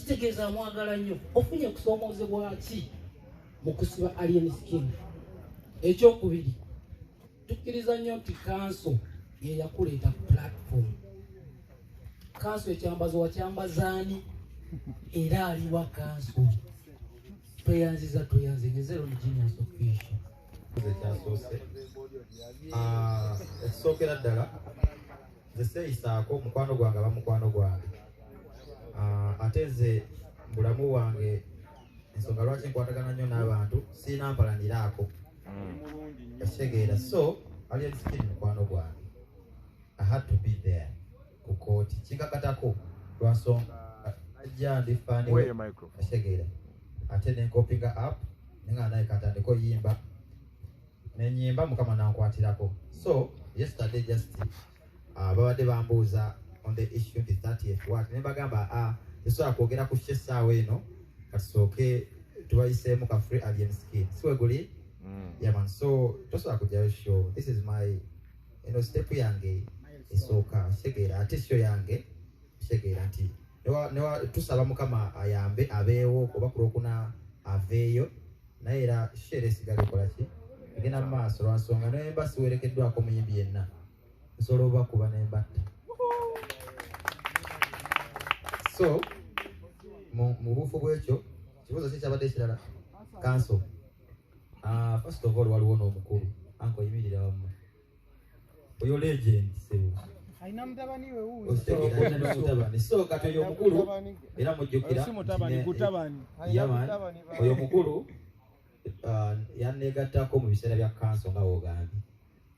kitegeeza amwagala nnyo. Ofunye kusoomoozebwa ki mu kusiba alien skin? Ekyokubiri, tukkiriza nnyo nti kanso ye yakuleeta ku platform. Kanso ekyambazo wakyambazaani era aliwa kanso. Tweyanziza ngezero ni Genius Official. Ekisookera ddala nze seeyisaako mukwano gwange aba mukwano gwange. Ate nze bulamu wange ensonga lwaki nkwatagana nnyo n'abantu siina mpalaniraako ekitegeera. So alien skin mukwano gwange, I had to be there ku kooti kikakatako lwa nsonga ajja ndifaaniwe ekitegeera. Ate nenkopinga app nenga naye katandiko yimba nenyimba mukama nankwatirako. So yesterday just babadde bambuuza on the issue the 30th what ne bagamba tesobola kwogera ku essaawa eno kasooke tubayiseemu ka free alien skin siwe guli yeah man. So tosobola kujjayo show. This is my step yange esooka kitegeera. Ate show yange kitegeera nti tusaba mukama ayambe abeewo oba kulwokuna aveeyo naye era share esigale kola ki egenda mu maaso lwa nsonga nemba siwerekeddwako muyimbi yenna nsobola obakuba nembatta. So mu buufu bwekyo kibuuzo kikyabadde ekirala kanso. First of all waliwo n'omukulu anko yimirira wamu oyo legend sebu aina mutabani we huyu mutabani. So kati oyo mukulu era mujjukira oyo mukulu yannegattako mu biseera bya kanso nga wogambye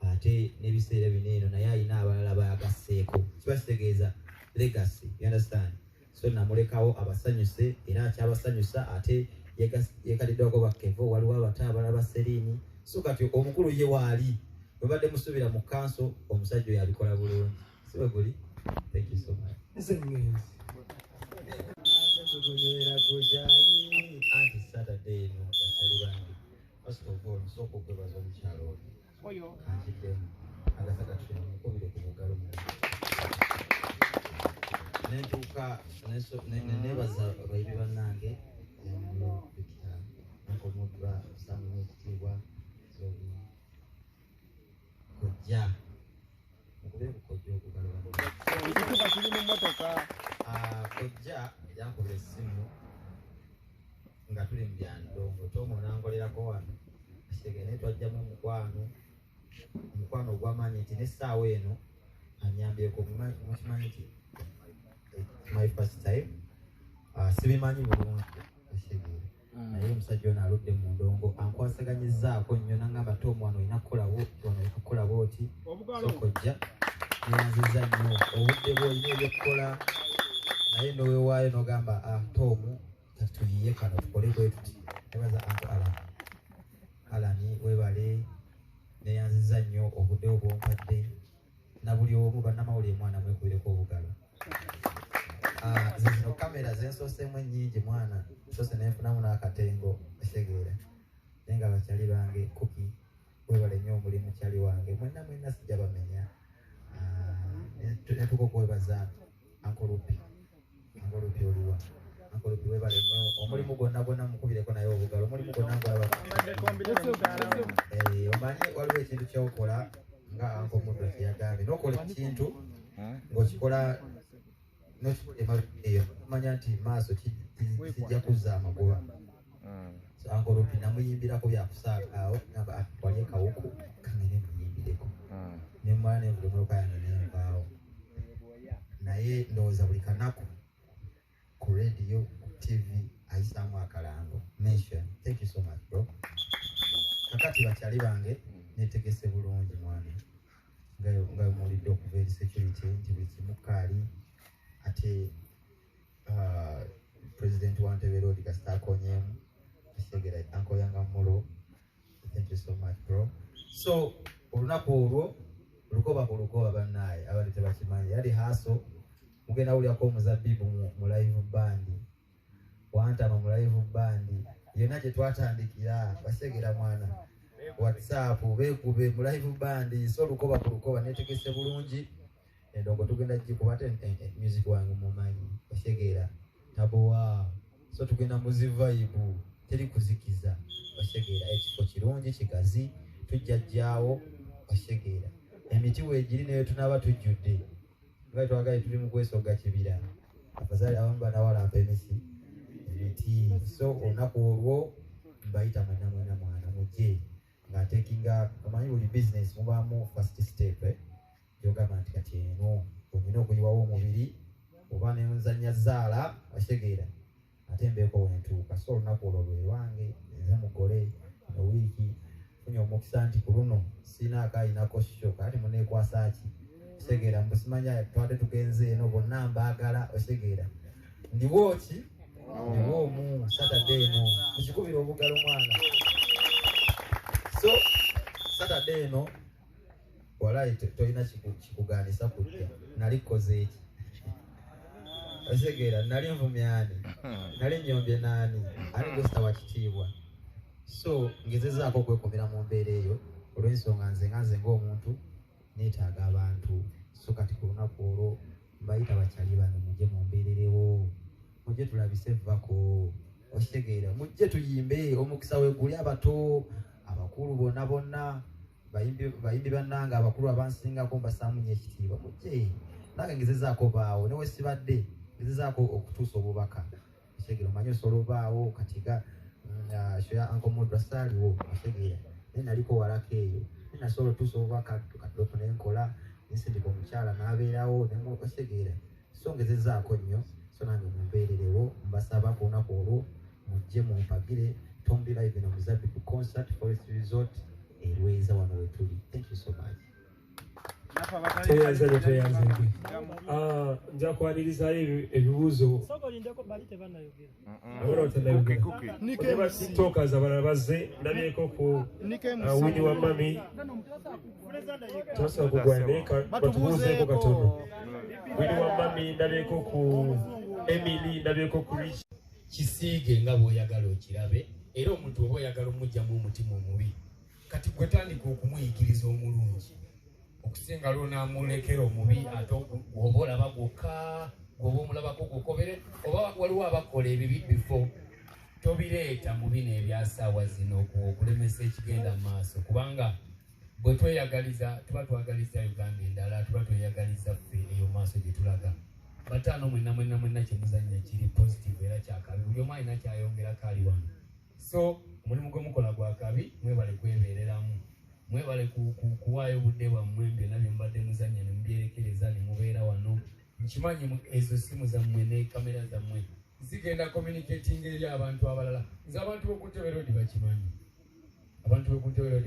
ate n'ebiseera bineeno naye alina abalala bayagasseeko kiba kitegeeza legacy, you understand. So namulekawo abasanyuse era akyabasanyusa ate yeekaliddwako bakkevo waliwo abata abalala baseriini. So kati omukulu ye waali webadde musubira mu kanso omusajja oyo abikola bulungi siwe guli. Thank you so much. Anti Saturday no basali bange. First of all nsooka okwebaza omukyalo oyo anjiddemu agasaka tushina mukubire ku mugalo mu nentuuka nebaza abayibi bannange mulo Victor nakomudra samu ekitiibwa kojja mukubire kukojja okugalo ekituba kiri mu mmotoka. Kojja yankubira essimu nga tuli mu byandongo Tomo nangolerako wano kitegeera naye twajjamu omukwano ogw'amaanyi nti n'essaawa eno anyambyeko mukimanyi nti my first time sibimanyi bulungi kitegeera naye omusajja ono aludde mu ndongo ankwasaganyizzaako nnyo nangamba Tomo wano olina kukola bwoti sokojja neyanziza nnyo obudde bwolina ebyokukola naye nowewaayo nogamba Tomu tuyiye kano tukole bwe tuti. Nebaza anko Alani webale neyanziza nnyo obudde obwompadde na buli omu bannamawulire mwana mwekubireko obugalo. Zino kamera zensooseemu ennyingi mwana sose nenfunamu n'akatengo kitegeera naye nga bakyali bange Kuki webale nnyo omulimu kyali wange mwenna sijja bamenya. Netuka okwebaza anko Lupi oluwa anko Lupi webale nnyo omulimu gwonna mukubireko naye obugalo omulimu gwonna omanyi waliwo ekintu kyokola nga anko Muddo kyeyagambye n'okola ekintu ng'okikola eyo manya nti maaso kijja kuzza amagoba. Anko Lupi namuyimbirako byakusaaga ngamba wali ekawuku kangene muyimbireko nemala nenvulumulukayano nenvaawo naye ndowooza buli kanaku ku radio ku TV ayisaamu akalango mention. Thank you so much bro. Kakati bakyali bange netegese bulungi mwana nga muwulidde okuva eri security nti buli kimu kaali ate president wa Ntebe Road kasita akonyeemu kitegeera anko yanga mulo. Thank you so much bro. So olunaku olwo lukoba bannaaye abali tebakimanyi yali haso mugenda wulyako omuzabbibu mu live band wantama mu live band yonna gye twatandikira baseegera mwana WhatsApp beekube mu live band so lukoba netegese bulungi endongo tugenda gikuba te music wange mumanyi baseegera tabowa so tugenda muzivaibu teri kuzikiza bashegeera ekifo kirungi kigazi tujjajjaawo bashegeera emiti weegiri nayo tunaba tujjudde nga twagaye tuli mu kwesoga kibira abazaali abamu banawalampa emiti so olunaku olwo mbayita mwana mujje ng'atekinga omanyi buli business mubaamu first step gyogamba nti kati eno olina okuyiwawo omubiri oba nenzanya zaala bashegeera ate mbeeko wentuuka so olunaku olwo lwe lwange nze mugole wiiki funye omukisa nti ku luno sina akayinako shoka ati muneekwasa ki bashegeera mbusimanya twate tugenze eno bonna mbaagala bashegeera ndiwo ki ndiwo mu Saturday eno mukikubira obugalo mwana so Saturday eno walayi tolina kikugaanisa kujja nali koze eki bashegeera nali nvumyani nali nyombye nani ali gosita wa kitiibwa so ngezezaako okwekomera mu mbeera eyo olw'ensonga nze ng'omuntu neetaaga abantu so kati ku lunaku olwo mbayita bakyali bano mujje mumbeererewo mujje tulabise vako bashegeera mujje tuyimbe omukisa weeguli abato abakulu bonna bayimbi bannanga abakulu abansingako mbasaamu nnyo ekitiibwa mujje nange ngezezaako baawo newe sibadde ngezezaako okutuusa obubaka bashegeera omanyi osobola obaawo katiga shoya Uncle Modra saaliwo bashegeera naye naliko walako eyo naye nasobola otuusa obubaka tukaddopo nenkola nsindika omukyala n'abeerawo bashegeera so ngezezaako nnyo so nange mumbeererewo mbasaba ku lunaku olwo mujje mumpagire Tom D Live eno Muzabbibu concert Forest Resort erweza wano wetuli. Thank you so much. Nja kwaniriza ebibuuzo tokers abalala bazze ndabyeko ku Winnie wa Mami tosa kugwane batubuuzeeko katono Winnie wa Mami ndabyeko ku Emily ndabyeko ku Rich kisiige nga bw'oyagala okirabe era omuntu oba oyagala omujjamu omutima omubi kati gwe tandika okumuyigiriza omulungi okusinga lw'onaamulekera omubi ate oba olaba gwokka gwoba omulabako gwokobere oba waliwo abakola ebibi bifo tobireeta mu bino ebyasaawa zino okulemesa ekigenda mu maaso kubanga bwe tweyagaliza tuba twagaliza Uganda endala tuba tweyagaliza ffe eyo maaso gye tulaga bataano mwenna kyemuzannya kiri positive era kyakabi buli omu alina kyayongerako ali wano so omulimu gwe mukola gwa kabi mwebale kwebeereramu mwebale kuwaayo obudde bwammwe byonna bye mubadde muzannya ne mubyerekereza ne mubeera wano nkimanyi ezo simu zammwe ne kamera zammwe zigenda communicating eri abantu abalala nze abantu b'okuntebe road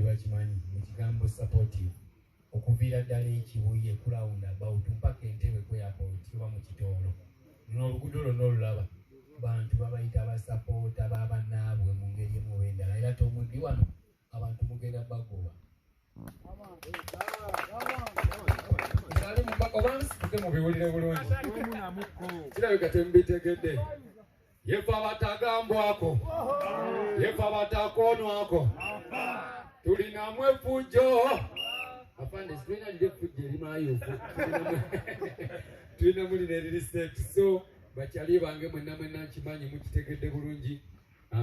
bakimanyi mu kigambo supportive okuviira ddala ekibuye kurawund about mpaka entebe ku airport oba mu kitoolo n'oluguudo lwonna olulaba bantu babayita abasapoota b'abannaabwe mu ngeri emu oba endala era tomuddi wano abantu mugenda bagoba oba nsituke mubiwulire bulungi kirabika temubitegedde yefa abatagambwako yefa abatakoonwako tulinamu effujjo afande tulina liri effujjo erimaayofu tulina muli neririseeti so bakyali bange mwenna nkimanyi mukitegedde bulungi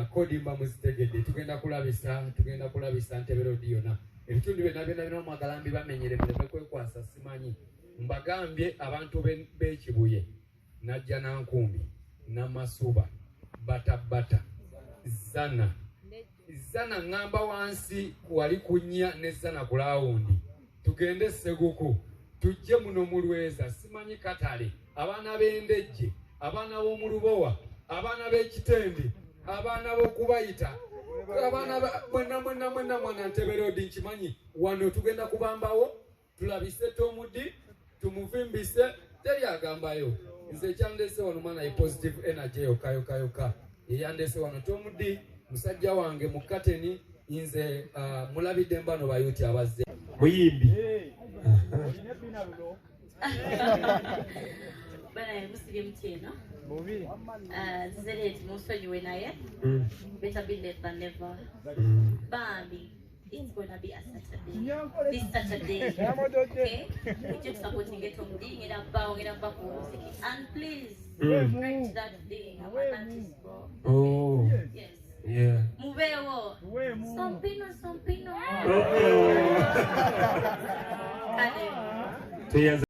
kodimba muzitegedde tugenda kulabisa Ntebe Road yonna ebitundu byonna omwagalambi bamenyere muleme kwekwasa simanyi mbagambye abantu b'ekibuye najja nankumbi namasuba bata zana ngamba wansi wali kunya ne zana kulawundi tugende Seguku tujje muno mulweza simanyi katale abaana b'endejje abaana b'omulubowa abaana b'ekitendi abaana b'okubayita abaana mwenna mwana Ntebe Road nkimanyi wano tugenda kubambawo tulabise Tomudi tumuvimbise teri agambayo nze ekyandese wano mwana positive energy yoka eyandese wano Tomudi musajja wange mu kateni nze mulabidde mbano bayuti abazze muyimbi bana musibye mutino zereti musonyiwe naye better be late than never Bambi it's gonna be a Saturday this Saturday okay we just supporting get on ding it up and please write that day Oh, Yes. yeah. Mubewo. Sompino. Oh. Kale. Tuyaza